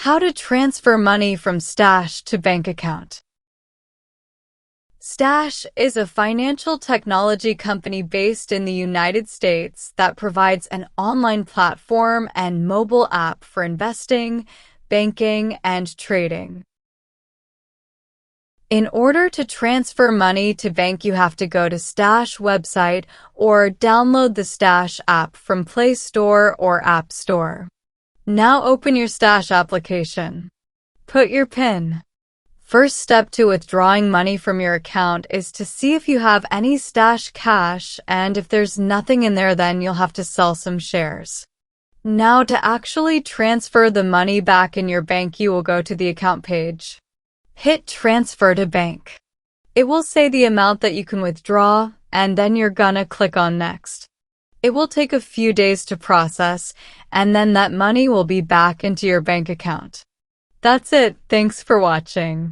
How to transfer money from Stash to bank account. Stash is a financial technology company based in the United States that provides an online platform and mobile app for investing, banking, and trading. In order to transfer money to bank, you have to go to Stash website or download the Stash app from Play Store or App Store. Now open your Stash application. Put your PIN. First step to withdrawing money from your account is to see if you have any Stash cash, and if there's nothing in there, then you'll have to sell some shares. Now to actually transfer the money back in your bank, you will go to the account page. Hit Transfer to Bank. It will say the amount that you can withdraw, and then you're gonna click on Next. It will take a few days to process, and then that money will be back into your bank account. That's it. Thanks for watching.